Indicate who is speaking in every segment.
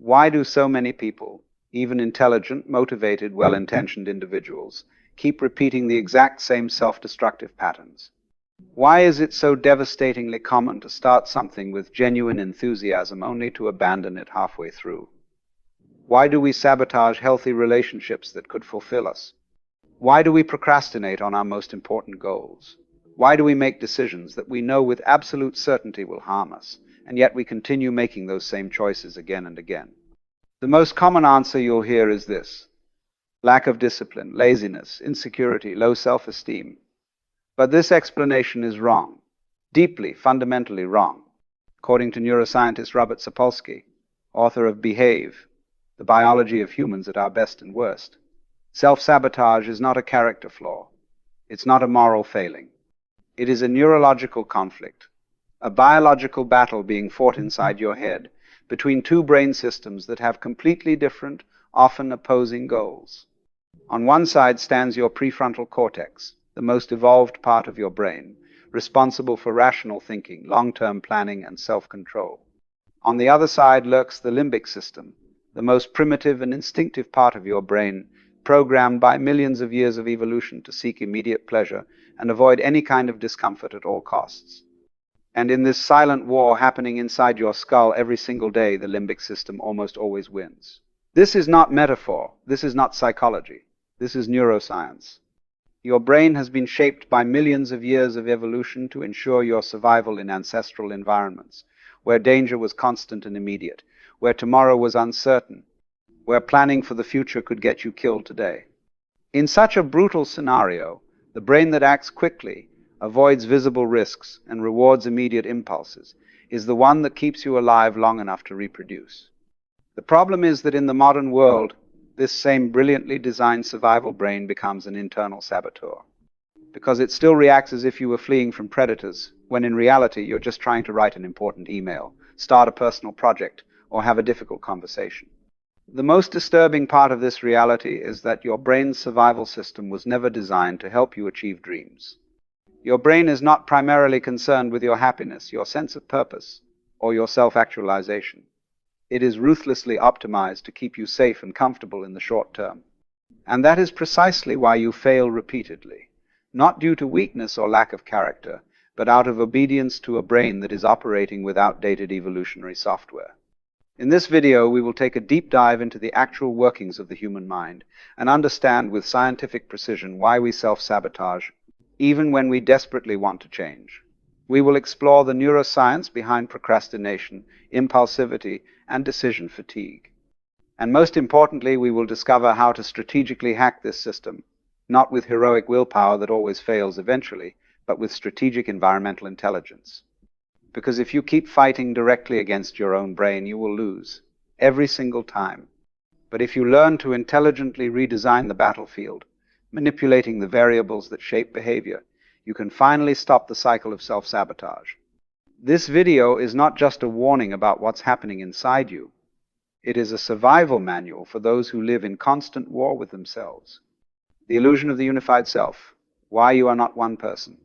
Speaker 1: Why do so many people, even intelligent, motivated, well-intentioned individuals, keep repeating the exact same self-destructive patterns? Why is it so devastatingly common to start something with genuine enthusiasm only to abandon it halfway through? Why do we sabotage healthy relationships that could fulfill us? Why do we procrastinate on our most important goals? Why do we make decisions that we know with absolute certainty will harm us, and yet we continue making those same choices again and again? The most common answer you'll hear is this: lack of discipline, laziness, insecurity, low self-esteem. But this explanation is wrong, deeply, fundamentally wrong. According to neuroscientist Robert Sapolsky, author of Behave, The Biology of Humans at Our Best and Worst, self-sabotage is not a character flaw. It's not a moral failing. It is a neurological conflict, a biological battle being fought inside your head between two brain systems that have completely different, often opposing goals. On one side stands your prefrontal cortex, the most evolved part of your brain, responsible for rational thinking, long-term planning, and self-control. On the other side lurks the limbic system, the most primitive and instinctive part of your brain, programmed by millions of years of evolution to seek immediate pleasure and avoid any kind of discomfort at all costs. And in this silent war happening inside your skull every single day, the limbic system almost always wins. This is not metaphor. This is not psychology. This is neuroscience. Your brain has been shaped by millions of years of evolution to ensure your survival in ancestral environments, where danger was constant and immediate, where tomorrow was uncertain, where planning for the future could get you killed today. In such a brutal scenario, the brain that acts quickly, avoids visible risks, and rewards immediate impulses is the one that keeps you alive long enough to reproduce. The problem is that in the modern world, this same brilliantly designed survival brain becomes an internal saboteur, because it still reacts as if you were fleeing from predators, when in reality you're just trying to write an important email, start a personal project, or have a difficult conversation. The most disturbing part of this reality is that your brain's survival system was never designed to help you achieve dreams. Your brain is not primarily concerned with your happiness, your sense of purpose, or your self-actualization. It is ruthlessly optimized to keep you safe and comfortable in the short term. And that is precisely why you fail repeatedly, not due to weakness or lack of character, but out of obedience to a brain that is operating with outdated evolutionary software. In this video, we will take a deep dive into the actual workings of the human mind and understand with scientific precision why we self-sabotage, even when we desperately want to change. We will explore the neuroscience behind procrastination, impulsivity, and decision fatigue. And most importantly, we will discover how to strategically hack this system, not with heroic willpower that always fails eventually, but with strategic environmental intelligence. Because if you keep fighting directly against your own brain, you will lose, every single time. But if you learn to intelligently redesign the battlefield, manipulating the variables that shape behavior, you can finally stop the cycle of self-sabotage. This video is not just a warning about what's happening inside you. It is a survival manual for those who live in constant war with themselves. The illusion of the unified self. Why you are not one person.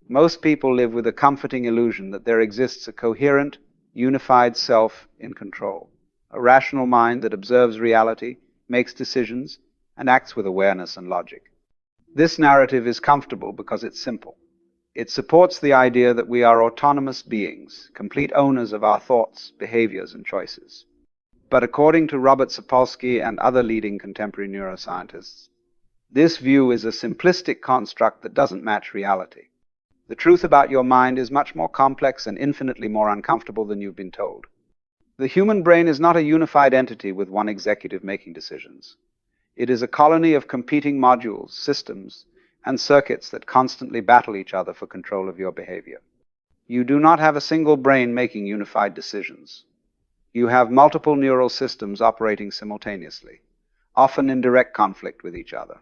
Speaker 1: Most people live with a comforting illusion that there exists a coherent, unified self in control, a rational mind that observes reality, makes decisions, and acts with awareness and logic. This narrative is comfortable because it's simple. It supports the idea that we are autonomous beings, complete owners of our thoughts, behaviors, and choices. But according to Robert Sapolsky and other leading contemporary neuroscientists, this view is a simplistic construct that doesn't match reality. The truth about your mind is much more complex and infinitely more uncomfortable than you've been told. The human brain is not a unified entity with one executive making decisions. It is a colony of competing modules, systems, and circuits that constantly battle each other for control of your behavior. You do not have a single brain making unified decisions. You have multiple neural systems operating simultaneously, often in direct conflict with each other.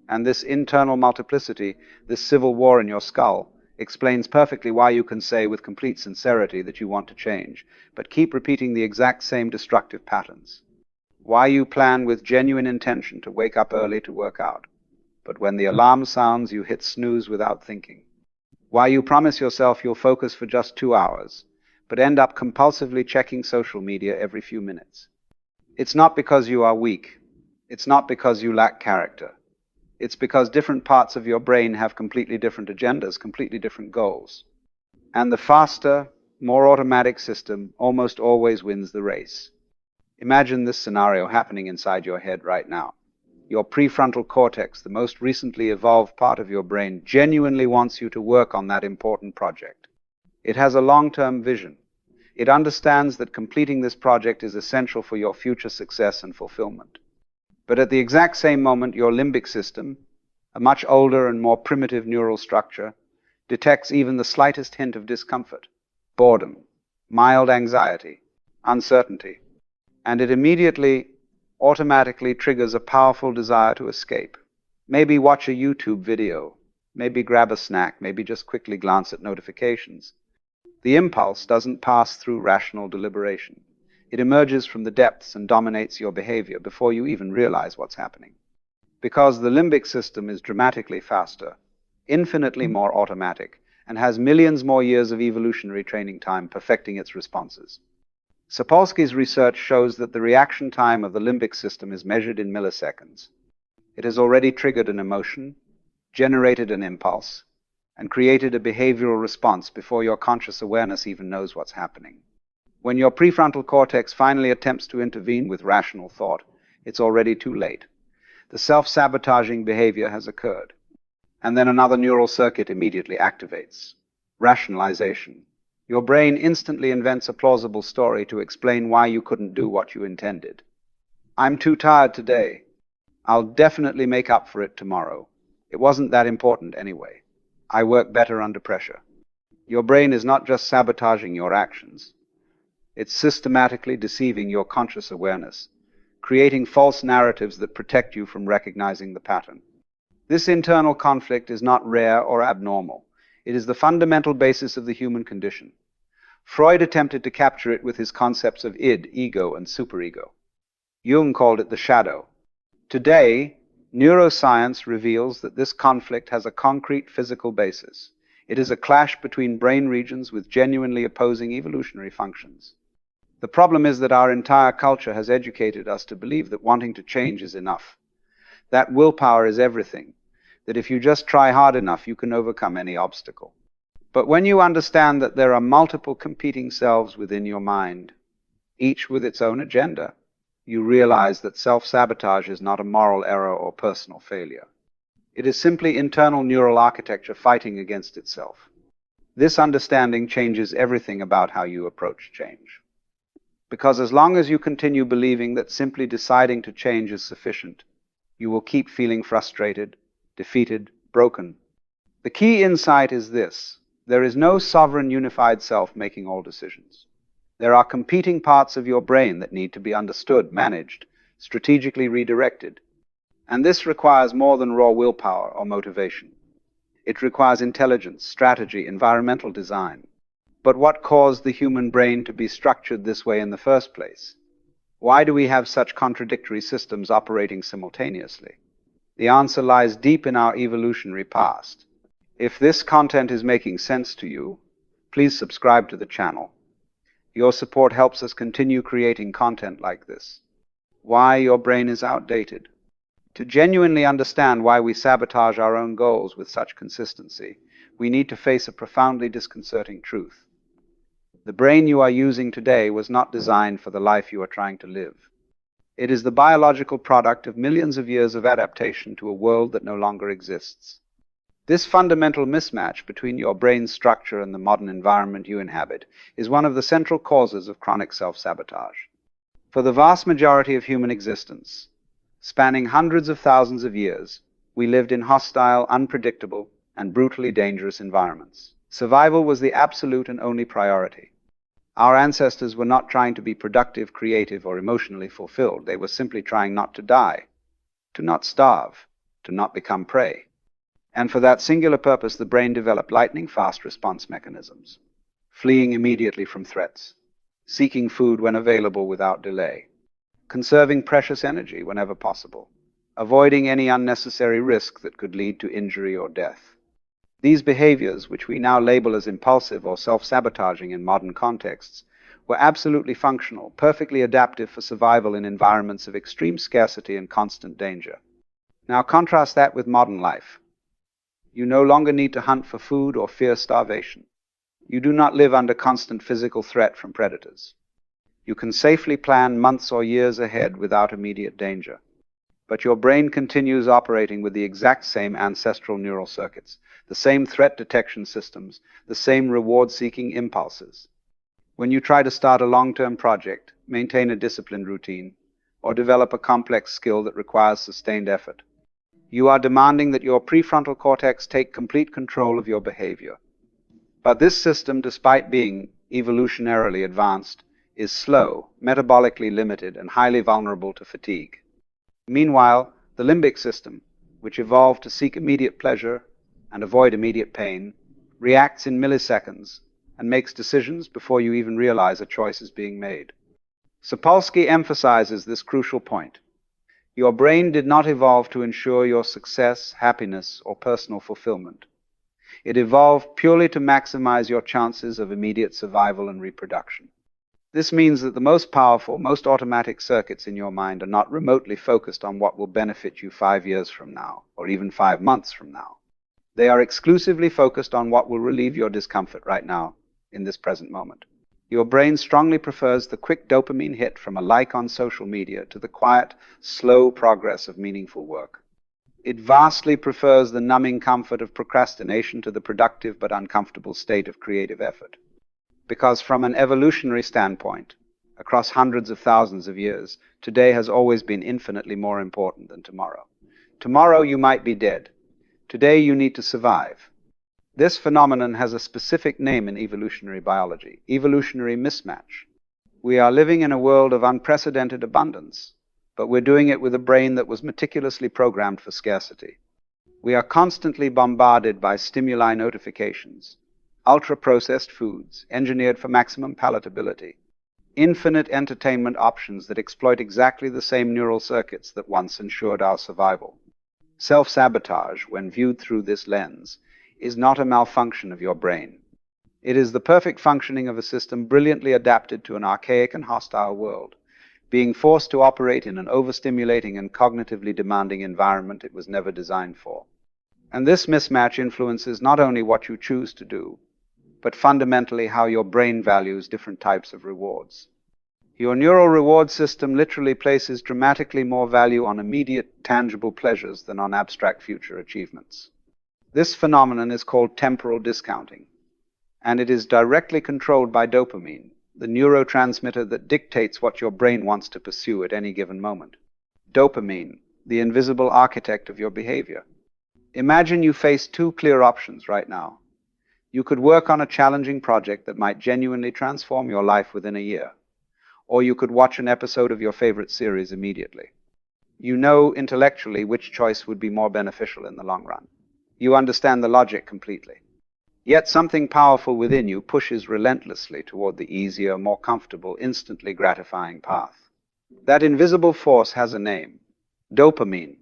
Speaker 1: And this internal multiplicity, this civil war in your skull, explains perfectly why you can say with complete sincerity that you want to change, but keep repeating the exact same destructive patterns. Why you plan with genuine intention to wake up early to work out, but when the alarm sounds, you hit snooze without thinking. Why you promise yourself you'll focus for just 2 hours, but end up compulsively checking social media every few minutes. It's not because you are weak. It's not because you lack character. It's because different parts of your brain have completely different agendas, completely different goals. And the faster, more automatic system almost always wins the race. Imagine this scenario happening inside your head right now. Your prefrontal cortex, the most recently evolved part of your brain, genuinely wants you to work on that important project. It has a long-term vision. It understands that completing this project is essential for your future success and fulfillment. But at the exact same moment, your limbic system, a much older and more primitive neural structure, detects even the slightest hint of discomfort, boredom, mild anxiety, uncertainty, and it immediately, automatically triggers a powerful desire to escape. Maybe watch a YouTube video, maybe grab a snack, maybe just quickly glance at notifications. The impulse doesn't pass through rational deliberation. It emerges from the depths and dominates your behavior before you even realize what's happening. Because the limbic system is dramatically faster, infinitely more automatic, and has millions more years of evolutionary training time perfecting its responses. Sapolsky's research shows that the reaction time of the limbic system is measured in milliseconds. It has already triggered an emotion, generated an impulse, and created a behavioral response before your conscious awareness even knows what's happening. When your prefrontal cortex finally attempts to intervene with rational thought, it's already too late. The self-sabotaging behavior has occurred. And then another neural circuit immediately activates. Rationalization. Your brain instantly invents a plausible story to explain why you couldn't do what you intended. I'm too tired today. I'll definitely make up for it tomorrow. It wasn't that important anyway. I work better under pressure. Your brain is not just sabotaging your actions. It's systematically deceiving your conscious awareness, creating false narratives that protect you from recognizing the pattern. This internal conflict is not rare or abnormal. It is the fundamental basis of the human condition. Freud attempted to capture it with his concepts of id, ego, and superego. Jung called it the shadow. Today, neuroscience reveals that this conflict has a concrete physical basis. It is a clash between brain regions with genuinely opposing evolutionary functions. The problem is that our entire culture has educated us to believe that wanting to change is enough, that willpower is everything, that if you just try hard enough, you can overcome any obstacle. But when you understand that there are multiple competing selves within your mind, each with its own agenda, you realize that self-sabotage is not a moral error or personal failure. It is simply internal neural architecture fighting against itself. This understanding changes everything about how you approach change. Because as long as you continue believing that simply deciding to change is sufficient, you will keep feeling frustrated, defeated, broken. The key insight is this: there is no sovereign unified self making all decisions. There are competing parts of your brain that need to be understood, managed, strategically redirected. And this requires more than raw willpower or motivation. It requires intelligence, strategy, environmental design. But what caused the human brain to be structured this way in the first place? Why do we have such contradictory systems operating simultaneously? The answer lies deep in our evolutionary past. If this content is making sense to you, please subscribe to the channel. Your support helps us continue creating content like this. Why your brain is outdated. To genuinely understand why we sabotage our own goals with such consistency, we need to face a profoundly disconcerting truth. The brain you are using today was not designed for the life you are trying to live. It is the biological product of millions of years of adaptation to a world that no longer exists. This fundamental mismatch between your brain's structure and the modern environment you inhabit is one of the central causes of chronic self-sabotage. For the vast majority of human existence, spanning hundreds of thousands of years, we lived in hostile, unpredictable, and brutally dangerous environments. Survival was the absolute and only priority. Our ancestors were not trying to be productive, creative, or emotionally fulfilled. They were simply trying not to die, to not starve, to not become prey. And for that singular purpose, the brain developed lightning-fast response mechanisms, fleeing immediately from threats, seeking food when available without delay, conserving precious energy whenever possible, avoiding any unnecessary risk that could lead to injury or death. These behaviors, which we now label as impulsive or self-sabotaging in modern contexts, were absolutely functional, perfectly adaptive for survival in environments of extreme scarcity and constant danger. Now contrast that with modern life. You no longer need to hunt for food or fear starvation. You do not live under constant physical threat from predators. You can safely plan months or years ahead without immediate danger. But your brain continues operating with the exact same ancestral neural circuits, the same threat detection systems, the same reward-seeking impulses. When you try to start a long-term project, maintain a disciplined routine, or develop a complex skill that requires sustained effort, you are demanding that your prefrontal cortex take complete control of your behavior. But this system, despite being evolutionarily advanced, is slow, metabolically limited, and highly vulnerable to fatigue. Meanwhile, the limbic system, which evolved to seek immediate pleasure and avoid immediate pain, reacts in milliseconds and makes decisions before you even realize a choice is being made. Sapolsky emphasizes this crucial point. Your brain did not evolve to ensure your success, happiness, or personal fulfillment. It evolved purely to maximize your chances of immediate survival and reproduction. This means that the most powerful, most automatic circuits in your mind are not remotely focused on what will benefit you 5 years from now, or even 5 months from now. They are exclusively focused on what will relieve your discomfort right now, in this present moment. Your brain strongly prefers the quick dopamine hit from a like on social media to the quiet, slow progress of meaningful work. It vastly prefers the numbing comfort of procrastination to the productive but uncomfortable state of creative effort. Because from an evolutionary standpoint, across hundreds of thousands of years, today has always been infinitely more important than tomorrow. Tomorrow you might be dead. Today you need to survive. This phenomenon has a specific name in evolutionary biology: evolutionary mismatch. We are living in a world of unprecedented abundance, but we're doing it with a brain that was meticulously programmed for scarcity. We are constantly bombarded by stimuli notifications, ultra-processed foods engineered for maximum palatability, infinite entertainment options that exploit exactly the same neural circuits that once ensured our survival. Self-sabotage, when viewed through this lens, is not a malfunction of your brain. It is the perfect functioning of a system brilliantly adapted to an archaic and hostile world, being forced to operate in an overstimulating and cognitively demanding environment it was never designed for. And this mismatch influences not only what you choose to do, but fundamentally how your brain values different types of rewards. Your neural reward system literally places dramatically more value on immediate, tangible pleasures than on abstract future achievements. This phenomenon is called temporal discounting, and it is directly controlled by dopamine, the neurotransmitter that dictates what your brain wants to pursue at any given moment. Dopamine, the invisible architect of your behavior. Imagine you face two clear options right now. You could work on a challenging project that might genuinely transform your life within a year, or you could watch an episode of your favorite series immediately. You know intellectually which choice would be more beneficial in the long run. You understand the logic completely. Yet something powerful within you pushes relentlessly toward the easier, more comfortable, instantly gratifying path. That invisible force has a name: dopamine.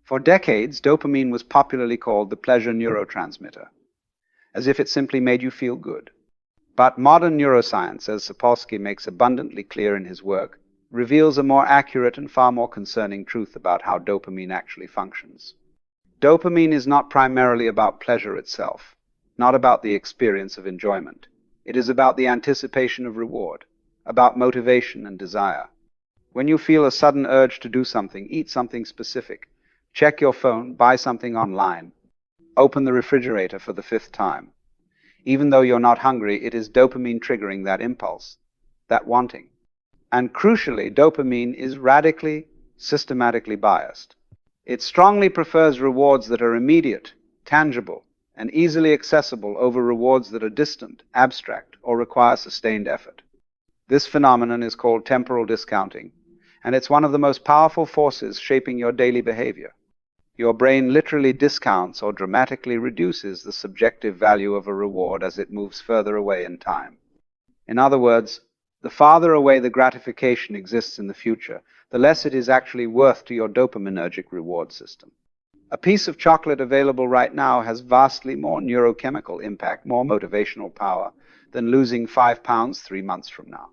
Speaker 1: For decades, dopamine was popularly called the pleasure neurotransmitter, as if it simply made you feel good. But modern neuroscience, as Sapolsky makes abundantly clear in his work, reveals a more accurate and far more concerning truth about how dopamine actually functions. Dopamine is not primarily about pleasure itself, not about the experience of enjoyment. It is about the anticipation of reward, about motivation and desire. When you feel a sudden urge to do something, eat something specific, check your phone, buy something online, open the refrigerator for the 5th time. Even though you're not hungry, it is dopamine triggering that impulse, that wanting. And crucially, dopamine is radically, systematically biased. It strongly prefers rewards that are immediate, tangible, and easily accessible over rewards that are distant, abstract, or require sustained effort. This phenomenon is called temporal discounting, and it's one of the most powerful forces shaping your daily behavior. Your brain literally discounts or dramatically reduces the subjective value of a reward as it moves further away in time. In other words, the farther away the gratification exists in the future, the less it is actually worth to your dopaminergic reward system. A piece of chocolate available right now has vastly more neurochemical impact, more motivational power, than losing 5 pounds 3 months from now.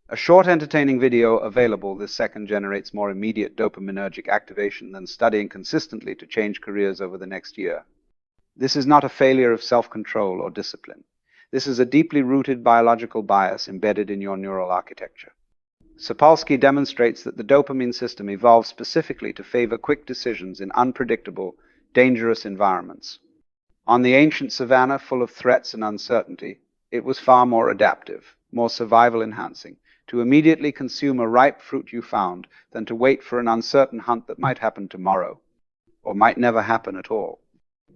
Speaker 1: A short entertaining video available this second generates more immediate dopaminergic activation than studying consistently to change careers over the next year. This is not a failure of self-control or discipline. This is a deeply rooted biological bias embedded in your neural architecture. Sapolsky demonstrates that the dopamine system evolved specifically to favor quick decisions in unpredictable, dangerous environments. On the ancient savanna full of threats and uncertainty, it was far more adaptive, more survival-enhancing, to immediately consume a ripe fruit you found than to wait for an uncertain hunt that might happen tomorrow, or might never happen at all.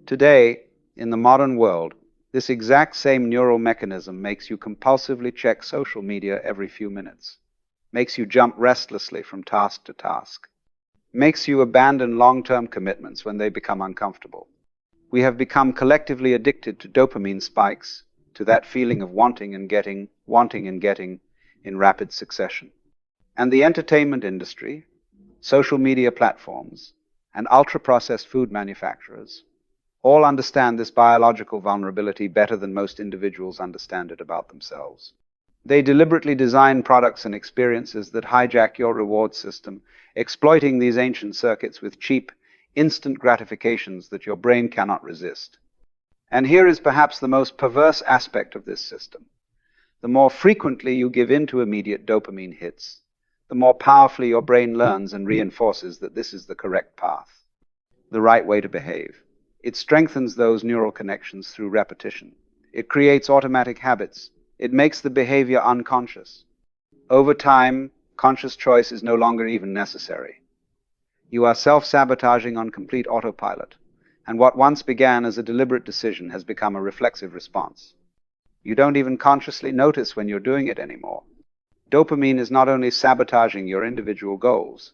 Speaker 1: Today, in the modern world, this exact same neural mechanism makes you compulsively check social media every few minutes, makes you jump restlessly from task to task, makes you abandon long-term commitments when they become uncomfortable. We have become collectively addicted to dopamine spikes, to that feeling of wanting and getting in rapid succession. And the entertainment industry, social media platforms, and ultra-processed food manufacturers all understand this biological vulnerability better than most individuals understand it about themselves. They deliberately design products and experiences that hijack your reward system, exploiting these ancient circuits with cheap, instant gratifications that your brain cannot resist. And here is perhaps the most perverse aspect of this system. The more frequently you give in to immediate dopamine hits, the more powerfully your brain learns and reinforces that this is the correct path, the right way to behave. It strengthens those neural connections through repetition. It creates automatic habits. It makes the behavior unconscious. Over time, conscious choice is no longer even necessary. You are self-sabotaging on complete autopilot, and what once began as a deliberate decision has become a reflexive response. You don't even consciously notice when you're doing it anymore. Dopamine is not only sabotaging your individual goals,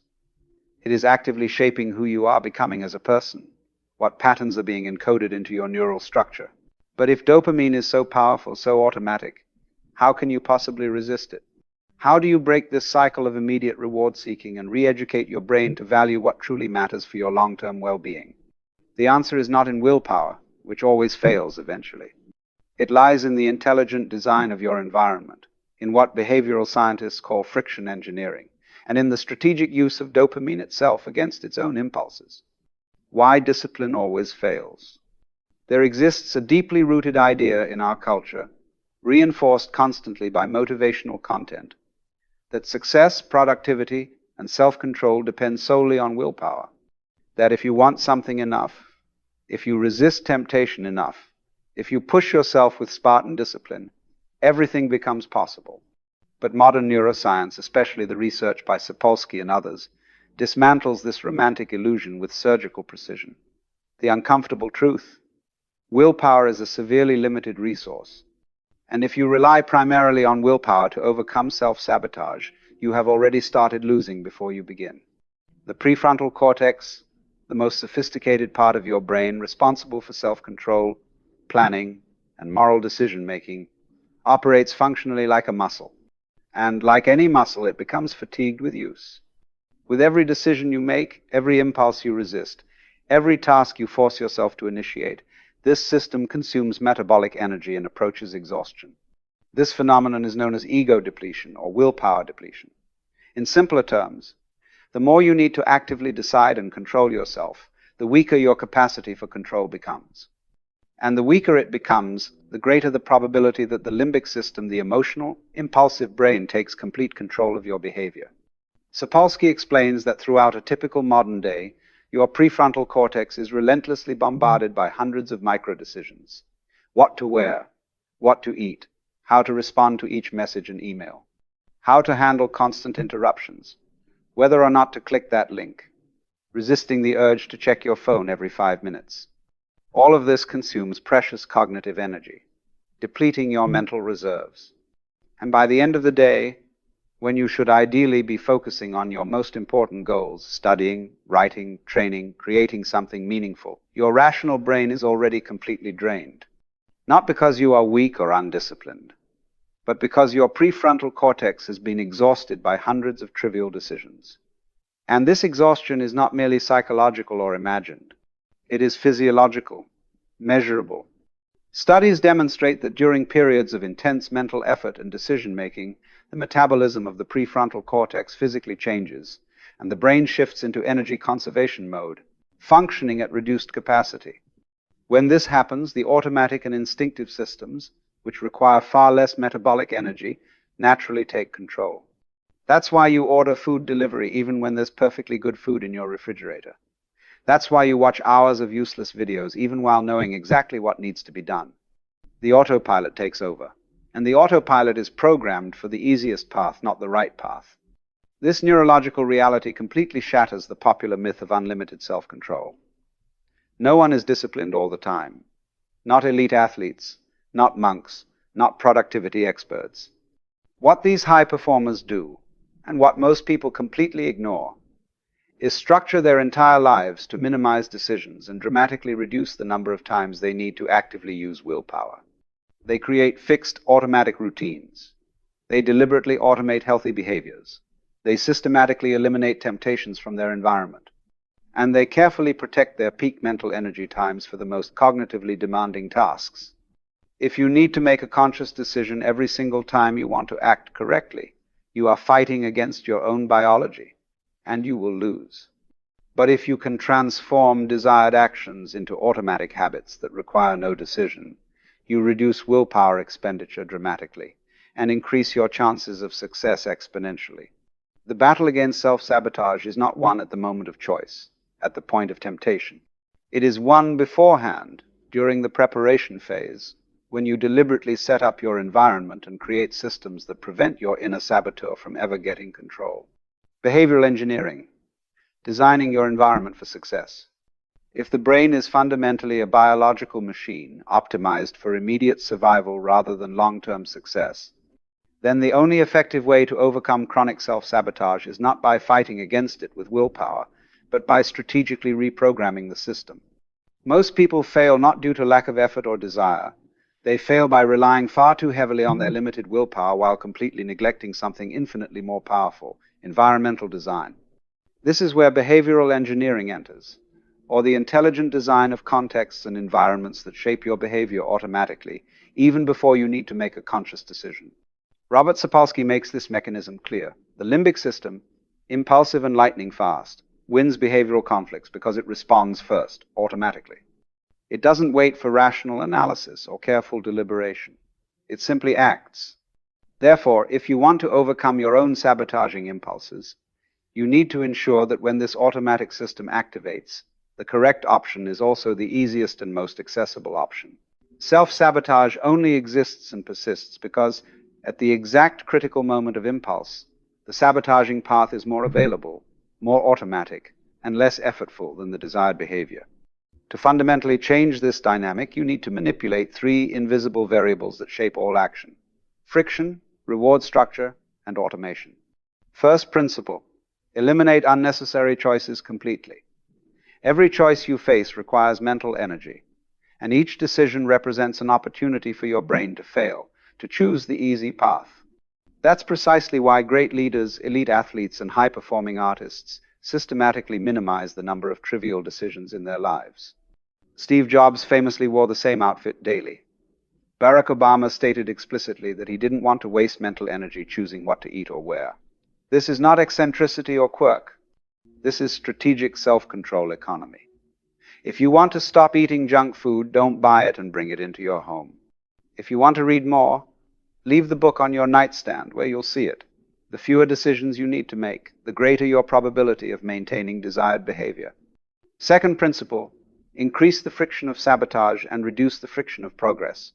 Speaker 1: it is actively shaping who you are becoming as a person, what patterns are being encoded into your neural structure. But if dopamine is so powerful, so automatic, how can you possibly resist it? How do you break this cycle of immediate reward seeking and re-educate your brain to value what truly matters for your long-term well-being? The answer is not in willpower, which always fails eventually. It lies in the intelligent design of your environment, in what behavioral scientists call friction engineering, and in the strategic use of dopamine itself against its own impulses. Why discipline always fails. There exists a deeply rooted idea in our culture, reinforced constantly by motivational content, that success, productivity, and self-control depend solely on willpower. That if you want something enough, if you resist temptation enough, if you push yourself with Spartan discipline, everything becomes possible. But modern neuroscience, especially the research by Sapolsky and others, dismantles this romantic illusion with surgical precision. The uncomfortable truth: willpower is a severely limited resource. And if you rely primarily on willpower to overcome self-sabotage, you have already started losing before you begin. The prefrontal cortex, the most sophisticated part of your brain responsible for self-control, planning, and moral decision-making, operates functionally like a muscle. And like any muscle, it becomes fatigued with use. With every decision you make, every impulse you resist, every task you force yourself to initiate, this system consumes metabolic energy and approaches exhaustion. This phenomenon is known as ego depletion or willpower depletion. In simpler terms, the more you need to actively decide and control yourself, the weaker your capacity for control becomes. And the weaker it becomes, the greater the probability that the limbic system, the emotional, impulsive brain, takes complete control of your behavior. Sapolsky explains that throughout a typical modern day, your prefrontal cortex is relentlessly bombarded by hundreds of micro-decisions. What to wear, what to eat, how to respond to each message and email, how to handle constant interruptions, whether or not to click that link, resisting the urge to check your phone every 5 minutes. All of this consumes precious cognitive energy, depleting your mental reserves. And by the end of the day, when you should ideally be focusing on your most important goals, studying, writing, training, creating something meaningful, your rational brain is already completely drained. Not because you are weak or undisciplined, but because your prefrontal cortex has been exhausted by hundreds of trivial decisions. And this exhaustion is not merely psychological or imagined. It is physiological, measurable, Studies demonstrate that during periods of intense mental effort and decision-making, the metabolism of the prefrontal cortex physically changes, and the brain shifts into energy conservation mode, functioning at reduced capacity. When this happens, the automatic and instinctive systems, which require far less metabolic energy, naturally take control. That's why you order food delivery even when there's perfectly good food in your refrigerator. That's why you watch hours of useless videos even while knowing exactly what needs to be done. The autopilot takes over, and the autopilot is programmed for the easiest path, not the right path. This neurological reality completely shatters the popular myth of unlimited self-control. No one is disciplined all the time. Not elite athletes, not monks, not productivity experts. What these high performers do, and what most people completely ignore, is structure their entire lives to minimize decisions and dramatically reduce the number of times they need to actively use willpower. They create fixed, automatic routines. They deliberately automate healthy behaviors. They systematically eliminate temptations from their environment. And they carefully protect their peak mental energy times for the most cognitively demanding tasks. If you need to make a conscious decision every single time you want to act correctly, you are fighting against your own biology, and you will lose. But if you can transform desired actions into automatic habits that require no decision, you reduce willpower expenditure dramatically and increase your chances of success exponentially. The battle against self-sabotage is not won at the moment of choice, at the point of temptation. It is won beforehand, during the preparation phase, when you deliberately set up your environment and create systems that prevent your inner saboteur from ever getting control. Behavioral engineering, designing your environment for success. If the brain is fundamentally a biological machine optimized for immediate survival rather than long-term success, then the only effective way to overcome chronic self-sabotage is not by fighting against it with willpower, but by strategically reprogramming the system. Most people fail not due to lack of effort or desire. They fail by relying far too heavily on their limited willpower while completely neglecting something infinitely more powerful, environmental design. This is where behavioral engineering enters, or the intelligent design of contexts and environments that shape your behavior automatically, even before you need to make a conscious decision. Robert Sapolsky makes this mechanism clear. The limbic system, impulsive and lightning fast, wins behavioral conflicts because it responds first, automatically. It doesn't wait for rational analysis or careful deliberation. It simply acts. Therefore, if you want to overcome your own sabotaging impulses, you need to ensure that when this automatic system activates, the correct option is also the easiest and most accessible option. Self-sabotage only exists and persists because, at the exact critical moment of impulse, the sabotaging path is more available, more automatic, and less effortful than the desired behavior. To fundamentally change this dynamic, you need to manipulate three invisible variables that shape all action: friction, reward structure, and automation. First principle: eliminate unnecessary choices completely. Every choice you face requires mental energy, and each decision represents an opportunity for your brain to fail, to choose the easy path. That's precisely why great leaders, elite athletes, and high-performing artists systematically minimize the number of trivial decisions in their lives. Steve Jobs famously wore the same outfit daily. Barack Obama stated explicitly that he didn't want to waste mental energy choosing what to eat or wear. This is not eccentricity or quirk. This is strategic self-control economy. If you want to stop eating junk food, don't buy it and bring it into your home. If you want to read more, leave the book on your nightstand where you'll see it. The fewer decisions you need to make, the greater your probability of maintaining desired behavior. Second principle: increase the friction of sabotage and reduce the friction of progress.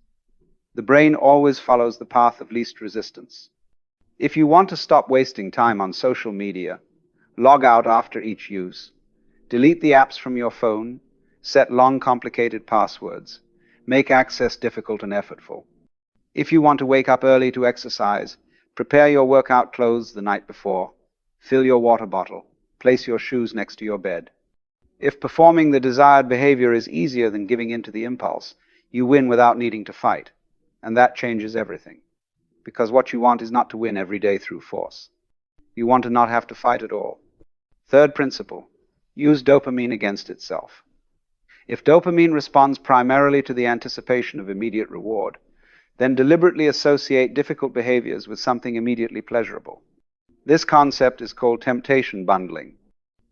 Speaker 1: The brain always follows the path of least resistance. If you want to stop wasting time on social media, log out after each use, delete the apps from your phone, set long, complicated passwords, make access difficult and effortful. If you want to wake up early to exercise, prepare your workout clothes the night before, fill your water bottle, place your shoes next to your bed. If performing the desired behavior is easier than giving in to the impulse, you win without needing to fight, and that changes everything. Because what you want is not to win every day through force. You want to not have to fight at all. Third principle: use dopamine against itself. If dopamine responds primarily to the anticipation of immediate reward, then deliberately associate difficult behaviors with something immediately pleasurable. This concept is called temptation bundling.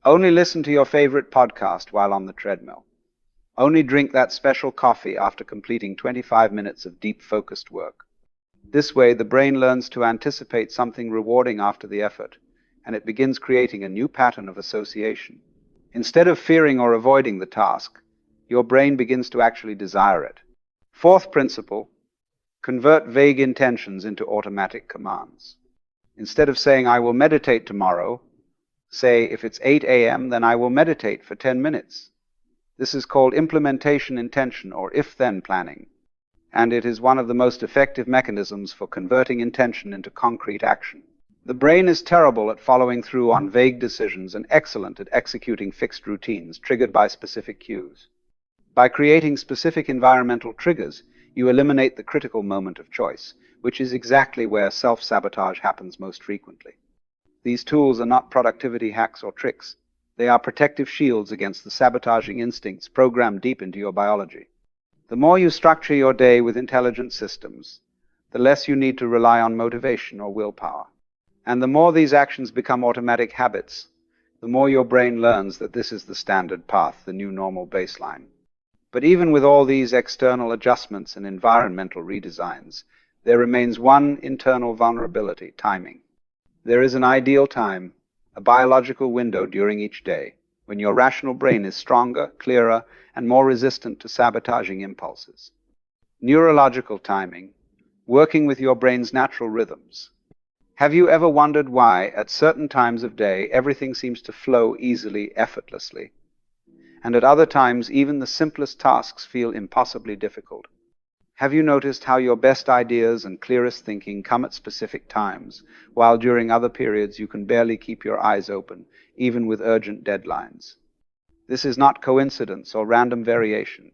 Speaker 1: Only listen to your favorite podcast while on the treadmill. Only drink that special coffee after completing 25 minutes of deep focused work. This way, the brain learns to anticipate something rewarding after the effort, and it begins creating a new pattern of association. Instead of fearing or avoiding the task, your brain begins to actually desire it. Fourth principle, convert vague intentions into automatic commands. Instead of saying, I will meditate tomorrow, say, if it's 8 a.m., then I will meditate for 10 minutes. This is called implementation intention or if-then planning, and it is one of the most effective mechanisms for converting intention into concrete action. The brain is terrible at following through on vague decisions and excellent at executing fixed routines triggered by specific cues. By creating specific environmental triggers, you eliminate the critical moment of choice, which is exactly where self-sabotage happens most frequently. These tools are not productivity hacks or tricks. They are protective shields against the sabotaging instincts programmed deep into your biology. The more you structure your day with intelligent systems, the less you need to rely on motivation or willpower. And the more these actions become automatic habits, the more your brain learns that this is the standard path, the new normal baseline. But even with all these external adjustments and environmental redesigns, there remains one internal vulnerability: timing. There is an ideal time, a biological window during each day, when your rational brain is stronger, clearer, and more resistant to sabotaging impulses. Neurological timing, working with your brain's natural rhythms. Have you ever wondered why, at certain times of day, everything seems to flow easily, effortlessly, and at other times even the simplest tasks feel impossibly difficult? Have you noticed how your best ideas and clearest thinking come at specific times, while during other periods you can barely keep your eyes open, even with urgent deadlines? This is not coincidence or random variation.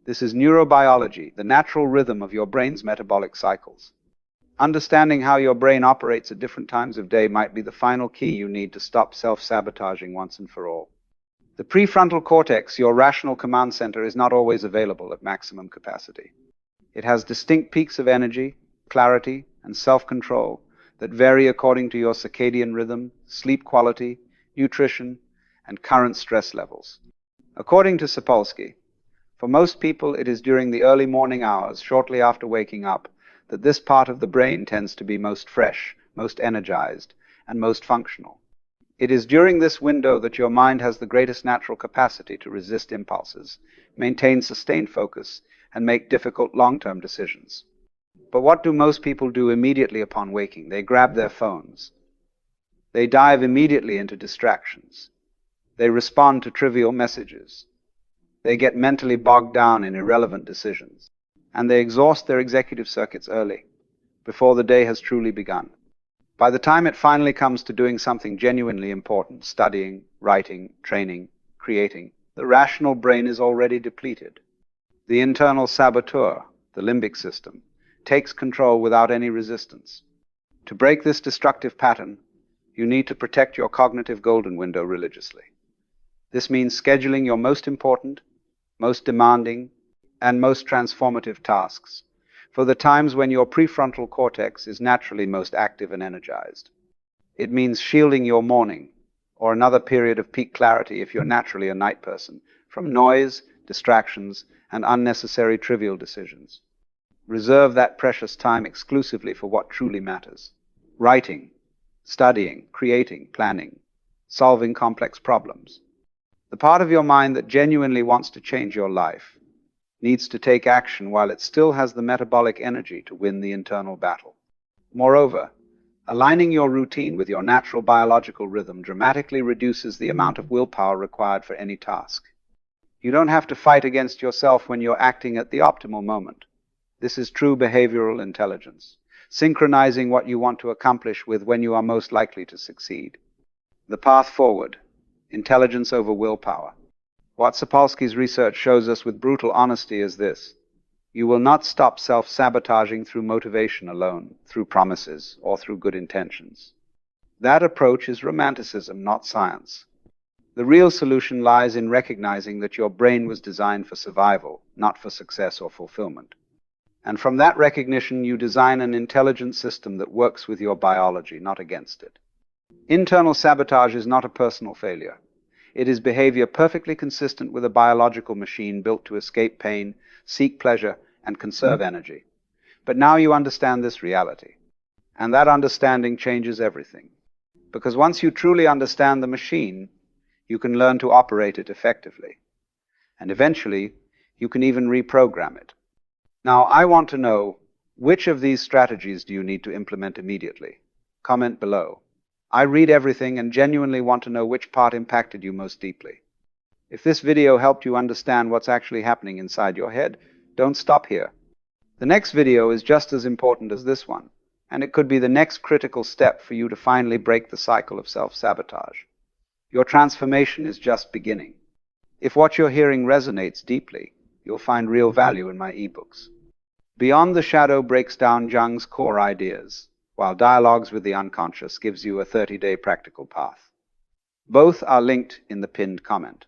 Speaker 1: This is neurobiology, the natural rhythm of your brain's metabolic cycles. Understanding how your brain operates at different times of day might be the final key you need to stop self-sabotaging once and for all. The prefrontal cortex, your rational command center, is not always available at maximum capacity. It has distinct peaks of energy, clarity, and self-control that vary according to your circadian rhythm, sleep quality, nutrition, and current stress levels. According to Sapolsky, for most people it is during the early morning hours, shortly after waking up, that this part of the brain tends to be most fresh, most energized, and most functional. It is during this window that your mind has the greatest natural capacity to resist impulses, maintain sustained focus, and make difficult long-term decisions. But what do most people do immediately upon waking? They grab their phones. They dive immediately into distractions. They respond to trivial messages. They get mentally bogged down in irrelevant decisions. And they exhaust their executive circuits early, before the day has truly begun. By the time it finally comes to doing something genuinely important, studying, writing, training, creating, the rational brain is already depleted. The internal saboteur, the limbic system, takes control without any resistance. To break this destructive pattern, you need to protect your cognitive golden window religiously. This means scheduling your most important, most demanding, and most transformative tasks for the times when your prefrontal cortex is naturally most active and energized. It means shielding your morning, or another period of peak clarity if you're naturally a night person, from noise, distractions, and unnecessary trivial decisions. Reserve that precious time exclusively for what truly matters: writing, studying, creating, planning, solving complex problems. The part of your mind that genuinely wants to change your life needs to take action while it still has the metabolic energy to win the internal battle. Moreover, aligning your routine with your natural biological rhythm dramatically reduces the amount of willpower required for any task. You don't have to fight against yourself when you're acting at the optimal moment. This is true behavioral intelligence, synchronizing what you want to accomplish with when you are most likely to succeed. The path forward: intelligence over willpower. What Sapolsky's research shows us with brutal honesty is this: you will not stop self-sabotaging through motivation alone, through promises, or through good intentions. That approach is romanticism, not science. The real solution lies in recognizing that your brain was designed for survival, not for success or fulfillment. And from that recognition, you design an intelligent system that works with your biology, not against it. Internal sabotage is not a personal failure. It is behavior perfectly consistent with a biological machine built to escape pain, seek pleasure, and conserve energy. But now you understand this reality. And that understanding changes everything. Because once you truly understand the machine, you can learn to operate it effectively. And eventually, you can even reprogram it. Now, I want to know, which of these strategies do you need to implement immediately? Comment below. I read everything and genuinely want to know which part impacted you most deeply. If this video helped you understand what's actually happening inside your head, don't stop here. The next video is just as important as this one, and it could be the next critical step for you to finally break the cycle of self-sabotage. Your transformation is just beginning. If what you're hearing resonates deeply, you'll find real value in my ebooks. Beyond the Shadow breaks down Jung's core ideas, while Dialogues with the Unconscious gives you a 30-day practical path. Both are linked in the pinned comment.